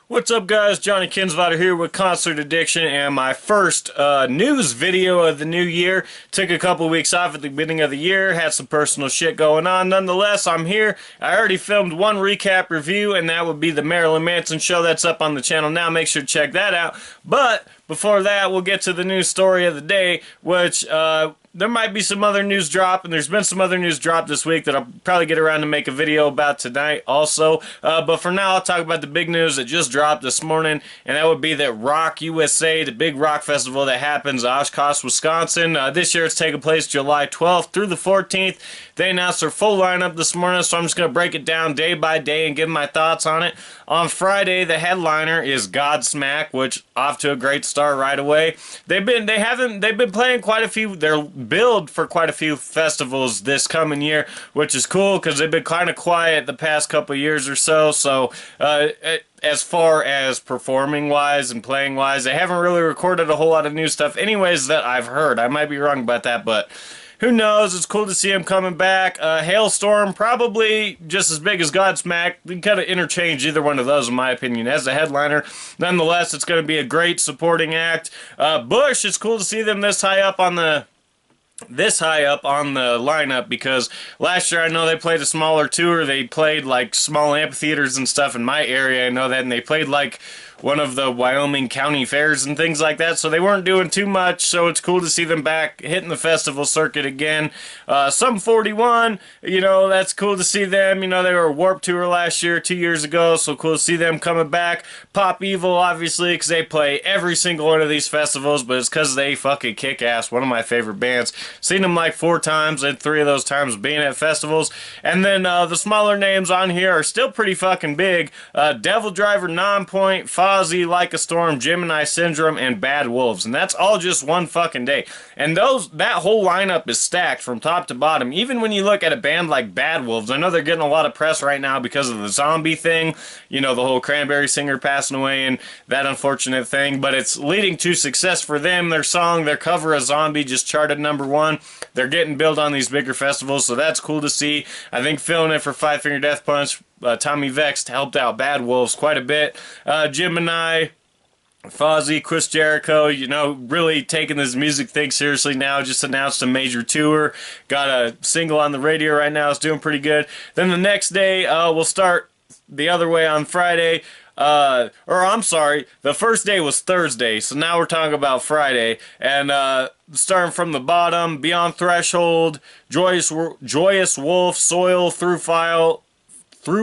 What's up, guys? Johnny Kinsvater here with Concert Addiction, and my first news video of the new year. Took a couple weeks off at the beginning of the year, had some personal shit going on. Nonetheless, I'm here. I already filmed one recap review, and that would be the Marilyn Manson show. That's up on the channel now. Make sure to check that out. But before that, we'll get to the news story of the day, which there might be some other news drop, and there's been some other news drop this week that I'll probably get around to make a video about tonight also. But for now, I'll talk about the big news that just dropped this morning, and that would be that Rock USA, the big rock festival that happens in Oshkosh, Wisconsin. This year it's taking place July 12th through the 14th. They announced their full lineup this morning, so I'm just going to break it down day by day and give my thoughts on it. On Friday, the headliner is Godsmack, which off to a great start right away. They've been playing quite a few. They're billed for quite a few festivals this coming year, which is cool because they've been kind of quiet the past couple of years or so. So as far as performing wise and playing wise, they haven't really recorded a whole lot of new stuff anyways that I've heard. I might be wrong about that, but who knows? It's cool to see him coming back. Hailstorm, probably just as big as Godsmack. We can kind of interchange either one of those, in my opinion, as a headliner. Nonetheless, it's going to be a great supporting act. Bush, it's cool to see them this high up on the lineup, because last year I know they played a smaller tour. They played like small amphitheaters and stuff in my area. I know that, and they played like one of the Wyoming county fairs and things like that, so they weren't doing too much. So it's cool to see them back hitting the festival circuit again. Sum 41, you know, that's cool to see them. You know, they were a Warped Tour last year, 2 years ago, so cool to see them coming back. Pop Evil, obviously, because they play every single one of these festivals, but it's because they fucking kick ass. One of my favorite bands. Seen them like 4 times, and 3 of those times being at festivals. And then the smaller names on here are still pretty fucking big. Devil Driver, Nonpoint, Fozzy, Like a Storm, Gemini Syndrome, and Bad Wolves. And that's all just one fucking day. And that whole lineup is stacked from top to bottom. Even when you look at a band like Bad Wolves, I know they're getting a lot of press right now because of the zombie thing. You know, the whole Cranberry singer passing away and that unfortunate thing. But it's leading to success for them. Their cover of Zombie just charted #1. They're getting billed on these bigger festivals, so that's cool to see. I think filling in for Five Finger Death Punch, Tommy Vext helped out Bad Wolves quite a bit. Gemini, Fozzy, Chris Jericho, you know, really taking this music thing seriously now. Just announced a major tour. Got a single on the radio right now. It's doing pretty good. Then the next day, we'll start the other way on Friday. Or I'm sorry, the first day was Thursday, so now we're talking about Friday. And starting from the bottom, Beyond Threshold, Joyous Wolf, Soil, Through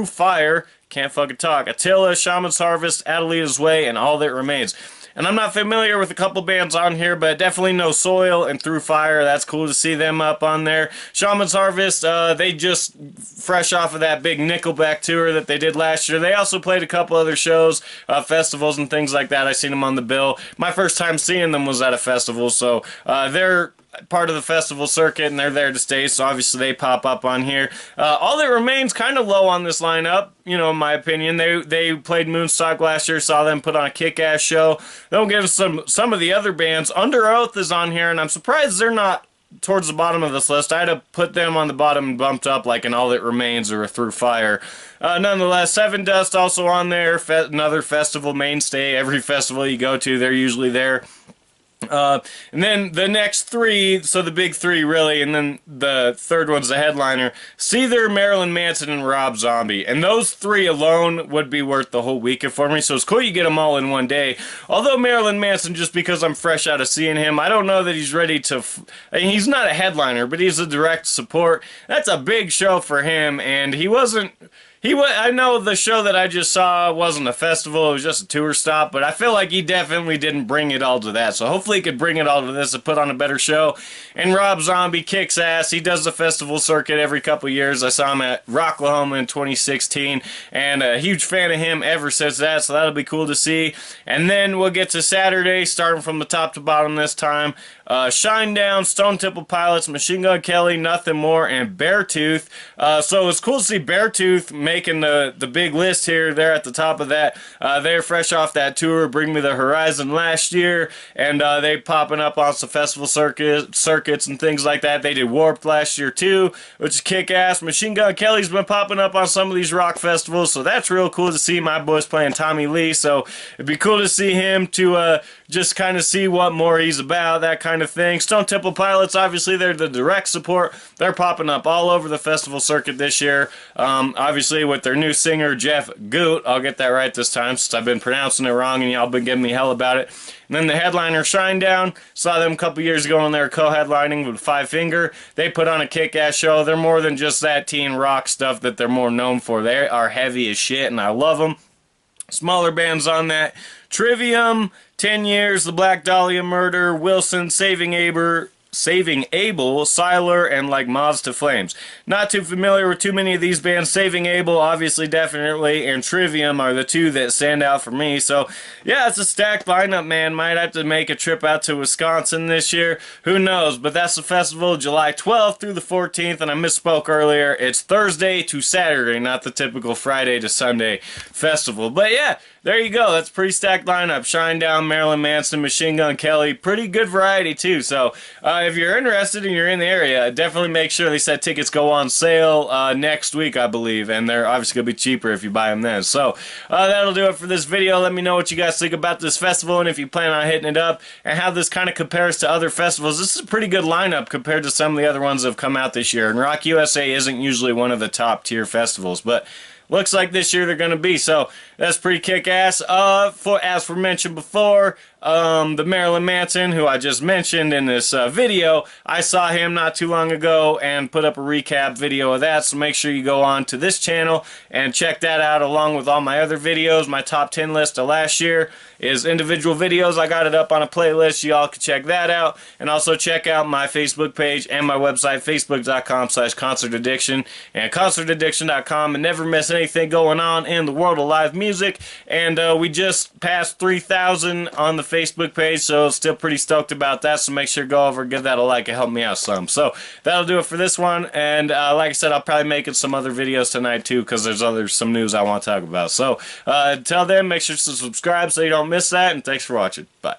Fire, can't fucking talk, Attila, Shaman's Harvest, Adelita's Way, and All That Remains. And I'm not familiar with a couple bands on here, but definitely know Soil and Through Fire. That's cool to see them up on there. Shaman's Harvest, they just fresh off of that big Nickelback tour that they did last year. They also played a couple other shows, festivals and things like that. I seen them on the bill. My first time seeing them was at a festival, so they're part of the festival circuit, and they're there to stay, so obviously they pop up on here. All That Remains kind of low on this lineup, you know, in my opinion. They played Moonstock last year, saw them put on a kick-ass show. They'll give some of the other bands. Under Oath is on here, and I'm surprised they're not towards the bottom of this list. I'd have put them on the bottom and bumped up like an All That Remains or a Through Fire. Nonetheless, Seven Dust also on there, another festival mainstay. Every festival you go to, they're usually there. And then the next 3, so the big 3 really, and then the third one's the headliner, Seether, Marilyn Manson, and Rob Zombie. And those 3 alone would be worth the whole weekend for me, so it's cool you get them all in one day. Although Marilyn Manson, just because I'm fresh out of seeing him, I don't know that he's ready to, I mean, he's not a headliner, but he's a direct support. That's a big show for him, and I know the show that I just saw wasn't a festival, it was just a tour stop, but I feel like he definitely didn't bring it all to that, so hopefully he could bring it all to this and put on a better show. And Rob Zombie kicks ass. He does the festival circuit every couple years. I saw him at Rocklahoma in 2016, and a huge fan of him ever since that, so that'll be cool to see. And then we'll get to Saturday, starting from the top to bottom this time. Shinedown, Stone Temple Pilots, Machine Gun Kelly, Nothing More, and Beartooth. So it's cool to see Beartooth making the big list here. They're at the top of that. They're fresh off that tour, Bring Me the Horizon, last year, and they popping up on some festival circuits and things like that. They did Warped last year too, which is kick-ass. Machine Gun Kelly's been popping up on some of these rock festivals, so that's real cool to see. My boy's playing Tommy Lee, so it'd be cool to see him to just kind of see what more he's about, that kind of thing. Stone Temple Pilots, obviously they're the direct support. They're popping up all over the festival circuit this year. Obviously with their new singer, Jeff Goot. I'll get that right this time since I've been pronouncing it wrong and y'all been giving me hell about it. And then the headliner, Shinedown, saw them a couple years ago when they were co-headlining with Five Finger. They put on a kick-ass show. They're more than just that teen rock stuff that they're more known for. They are heavy as shit, and I love them. Smaller bands on that: Trivium, 10 Years, The Black Dahlia Murder, Wilson, Saving Abel, Siler, and like Moths to Flames. Not too familiar with too many of these bands. Saving Abel, obviously, definitely, and Trivium are the two that stand out for me. So, yeah, it's a stacked lineup, man. Might have to make a trip out to Wisconsin this year. Who knows? But that's the festival, July 12th through the 14th, and I misspoke earlier. It's Thursday to Saturday, not the typical Friday to Sunday festival. But, yeah, there you go. That's a pretty stacked lineup. Shinedown, Marilyn Manson, Machine Gun Kelly. Pretty good variety, too. So, if you're interested and you're in the area, definitely make sure they said tickets go on sale next week, I believe. And they're obviously going to be cheaper if you buy them then. So, that'll do it for this video. Let me know what you guys think about this festival and if you plan on hitting it up and how this kind of compares to other festivals. This is a pretty good lineup compared to some of the other ones that have come out this year. And Rock USA isn't usually one of the top tier festivals, but looks like this year they're going to be. So that's pretty kick-ass. As mentioned before, the Marilyn Manson, who I just mentioned in this video, I saw him not too long ago and put up a recap video of that, so make sure you go on to this channel and check that out along with all my other videos. My top 10 list of last year is individual videos. I got it up on a playlist. Y'all can check that out, and also check out my Facebook page and my website, facebook.com/concertaddiction and concertaddiction.com, and never miss anything going on in the world of live music. And we just passed 3,000 on the Facebook page, so still pretty stoked about that, so make sure to go over and give that a like. It helped me out some. So that'll do it for this one, and like I said, I'll probably make it some other videos tonight too, because there's some news I want to talk about. So until then, make sure to subscribe so you don't miss that, and thanks for watching. Bye.